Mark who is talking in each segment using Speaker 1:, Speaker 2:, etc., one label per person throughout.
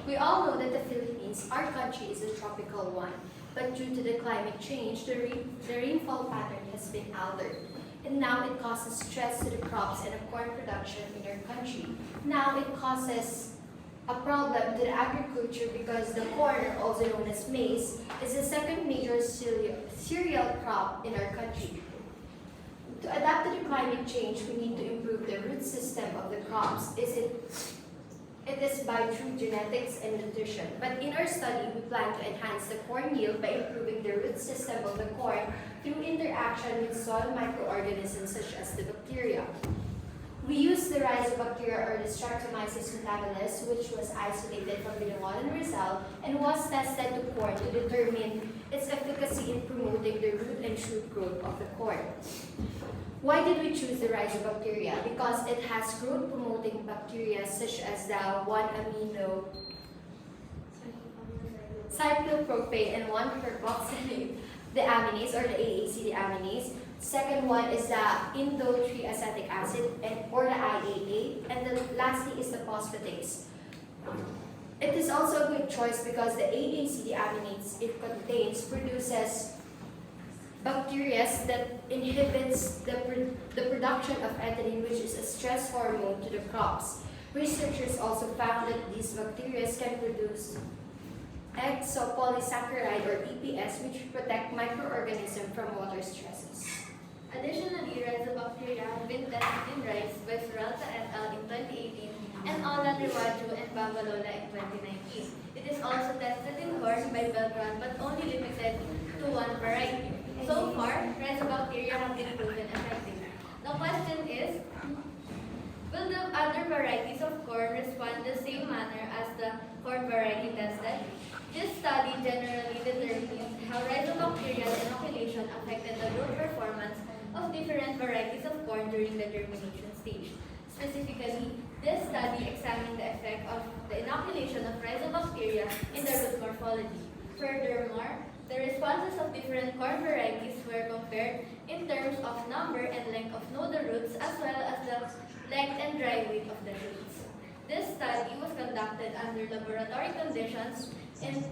Speaker 1: We all know that the Philippines, our country, is a tropical one, but due to the climate change, the rainfall pattern has been altered. And now it causes stress to the crops and the corn production in our country. Now it causes a problem to the agriculture because the corn, also known as maize, is the second major cereal crop in our country. To adapt to the climate change, we need to improve the root system of the crops. It is by through genetics and nutrition. But in our study, we plan to enhance the corn yield by improving the root system of the corn through interaction with soil microorganisms such as the bacteria. We use the rhizobacteria or the Streptomyces mutabilis, which was isolated from Binoan and Rizal and was tested to corn to determine its efficacy in promoting the root and shoot growth of the corn. Why did we choose the rhizobacteria? Because it has growth-promoting bacteria such as the 1-amino cyclopropane and 1-carboxylate deaminase or the AAC deaminase. Second one is the indole-3-acetic acid or the IAA, and then lastly is the phosphatase. It is also a good choice because the AAC deaminase it contains produces bacteria that inhibits the production of ethylene, which is a stress hormone to the crops. Researchers also found that these bacteria can produce exopolysaccharide or EPS, which protect microorganisms from water stresses.
Speaker 2: Additionally, rhizobacteria have been tested in rice by Peralta et al. In 2018 and Olan Riwaju and Babalola in 2019. It is also tested in corn by Beltran but only limited to one variety. So far, rhizobacteria have been proven effective. The question is, will the other varieties of corn respond the same manner as the corn variety tested? This study generally determines how rhizobacterial inoculation affected the growth performance of different varieties of corn during the germination stage. Specifically, this study examined the effect of the inoculation of rhizobacteria in the root morphology. Furthermore, the responses of different corn varieties were compared in terms of number and length of nodal roots as well as the length and dry weight of the roots. This study was conducted under laboratory conditions in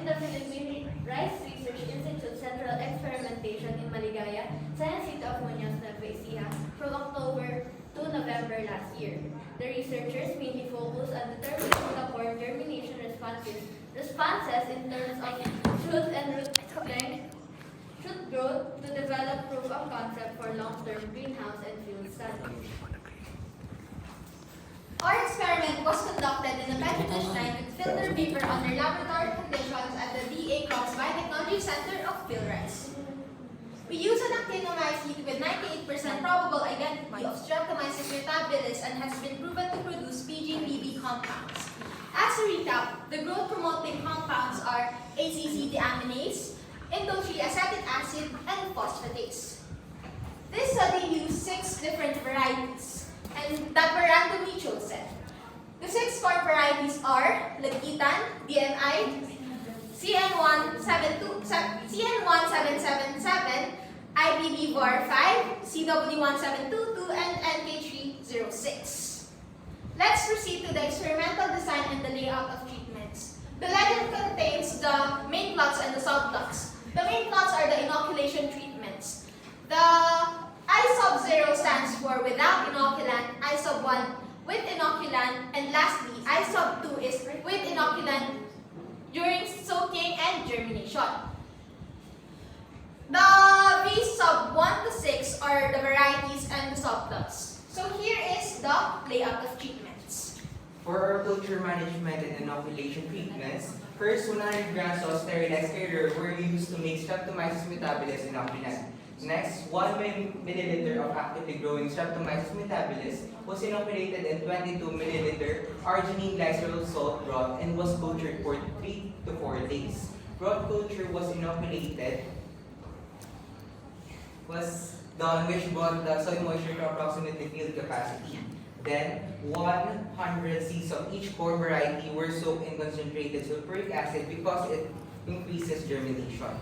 Speaker 2: the Philippine Rice Research Institute Central Experimentation in Maligaya, San Isidro of Muñoz, Nueva Ecija, from October to November last year. The researchers mainly focused on determining the corn germination responses in terms of shoot and root length, shoot growth to develop proof of concept for long-term greenhouse and field studies.
Speaker 3: Our experiment was conducted in a petri dish line with filter paper under laboratory conditions at the DA Crops Biotechnology Center of PhilRice. We use an actinomycete heat with 98% probable identity of Streptomyces mutabilis and has been proven to produce PGBB compounds. As a recap, the growth-promoting compounds are ACC deaminase, indole-3-acetic acid, and phosphatase. This study used 6 different varieties and that were randomly chosen. The 6 corn varieties are Lagitan, DMI, CN1777, IBB-VAR5, CW1722, and NK306. Let's proceed to the experimental design and the layout of treatments. The legend contains the main plots and the subplots. The main plots are the inoculation treatments. The I-0 stands for without inoculant, I-1 with inoculant, and lastly, I-2 is with inoculant during soaking and germination. The V-1 to 6 are the varieties and the subplots. So here is the layout of treatments.
Speaker 4: For our culture management and inoculation treatments, first 100 grams of sterilized carrier were used to make Streptomyces mutabilis inoculant. Next, 1 milliliter of actively growing Streptomyces mutabilis was inoculated in 22 milliliter arginine glycerol salt broth and was cultured for 3 to 4 days. Broth culture was done which brought the soil moisture to approximately field capacity. Then, 100 seeds of each corn variety were soaked in concentrated sulfuric acid because it increases germination.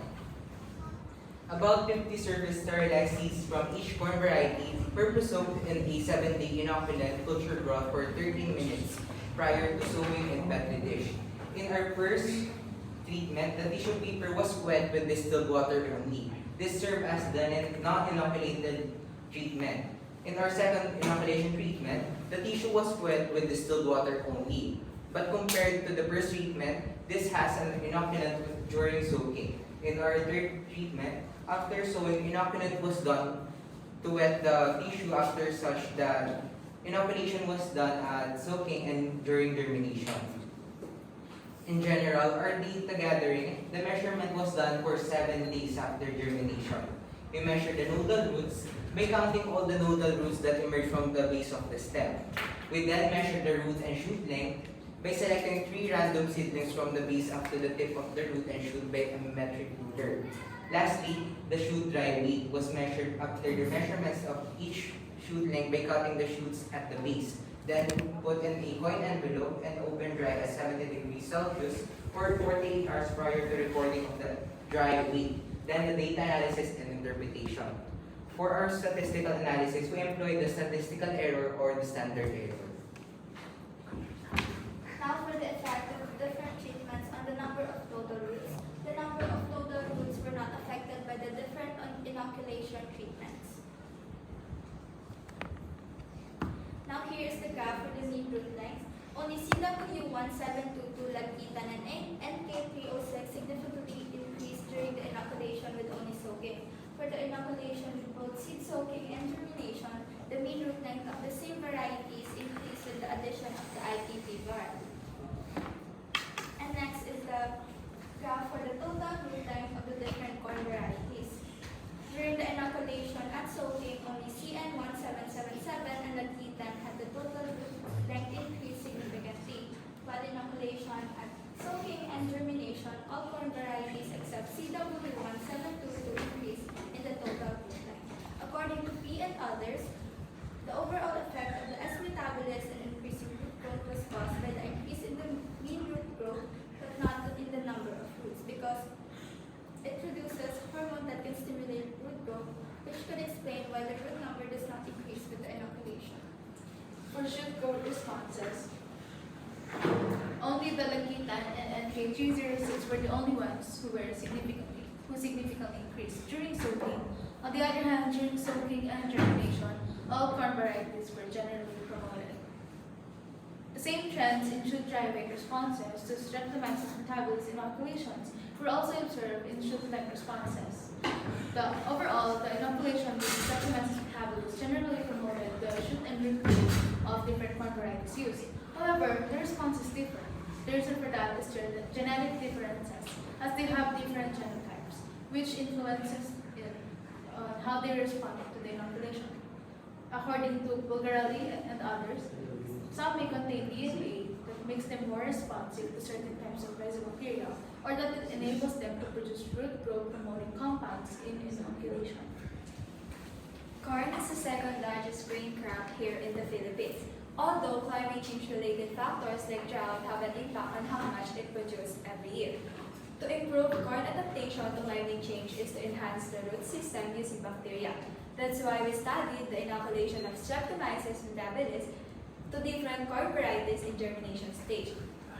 Speaker 4: About 50 surface sterilized seeds from each corn variety were soaked in a 7-day inoculant culture broth for 13 minutes prior to sowing in Petri dish. In our first treatment, the tissue paper was wet with distilled water only. This served as the non-inoculated treatment. In our second inoculation treatment, the tissue was wet with distilled water only. But compared to the first treatment, this has an inoculant during soaking. In our third treatment, after sowing, inoculant was done to wet the tissue after such that inoculation was done at soaking and during germination. In general, our data gathering, the measurement was done for 7 days after germination. We measured the nodal roots by counting all the nodal roots that emerge from the base of the stem. We then measured the root and shoot length by selecting 3 random seedlings from the base up to the tip of the root and shoot by a metric ruler. Lastly, the shoot dry weight was measured after the measurements of each shoot length by cutting the shoots at the base. Then put in a coin envelope and open dry at 70 degrees Celsius for 48 hours prior to recording of the dry weight. Then the data analysis and interpretation. For our statistical analysis, we employ the statistical error or the standard error.
Speaker 2: Now for the effect of different treatments on the number of nodal roots. The number of nodal roots were not affected by the different inoculation treatments. Now here is the graph for the mean root length. Only CW1722 Lagitan and NK306 significantly increased during the inoculation with only soaking. For the inoculation with both seed soaking and germination, the mean root length of the same varieties increased with the addition of the IPP bar. And next is the graph for the total root length of the different corn varieties. During the inoculation at soaking, only CN1777 and Lagitan had the total root length increase significantly, while inoculation at soaking and germination, all corn varieties except CW1722 increased in the total root length. According to P and others, the overall effect of the S metabolite in increasing root growth was caused by the increase in the mean root growth, but not in the number of roots, because it produces hormone that can stimulate root growth, which could explain why the root number does not increase with the inoculation.
Speaker 1: For shoot growth responses, only the Lagitan and NK306 were the only ones who significantly increased during soaking. On the other hand, during soaking and germination, all corn varieties were generally promoted. The same trends in shoot dry weight responses to Streptomyces metabolus inoculations were also observed in shoot length responses. Overall, the inoculation with Streptomyces metabolus generally promoted the shoot and root growth of different corn varieties used. However, the response is different. The reason for that is genetic differences, as they have different genotypes, which influences on how they respond to the inoculation. According to Bulgarelli and others, some may contain DNA that makes them more responsive to certain types of rhizobacteria, or that it enables them to produce root growth promoting compounds in inoculation.
Speaker 5: Corn is the second largest grain crop here in the Philippines, although climate change-related factors like drought have an impact on how much it produces every year. To improve corn adaptation to climate change is to enhance the root system using bacteria. That's why we studied the inoculation of Streptomyces mutabilis to different corn varieties in germination stage.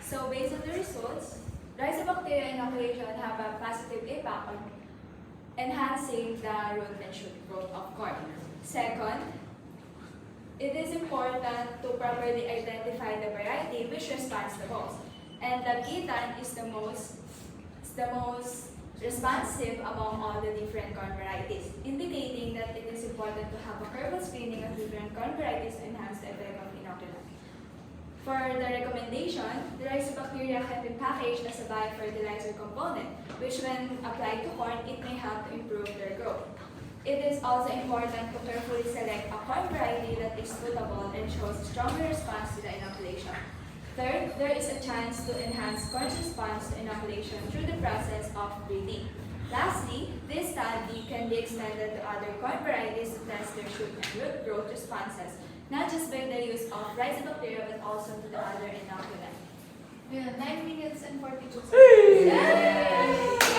Speaker 5: So based on the results, Rhizobacteria inoculation have a positive impact on enhancing the root and shoot growth of corn. Second, it is important to properly identify the variety which responds the most. And the Gitan is the most responsive among all the different corn varieties, indicating that it is important to have a careful screening of different corn varieties to enhance the effect of inoculant. For the recommendation, the rhizobacteria can be packaged as a biofertilizer component, which when applied to corn, it may help to improve their growth. It is also important to carefully select a corn variety that is suitable and shows a stronger response to the inoculation. Third, there is a chance to enhance corn's response to inoculation through the process of breeding. Lastly, this study can be extended to other corn varieties to test their shoot and root growth responses, not just by the use of rhizobacteria but also to the other inoculants.
Speaker 1: We have 9 minutes and 42 seconds.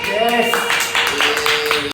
Speaker 6: Yes!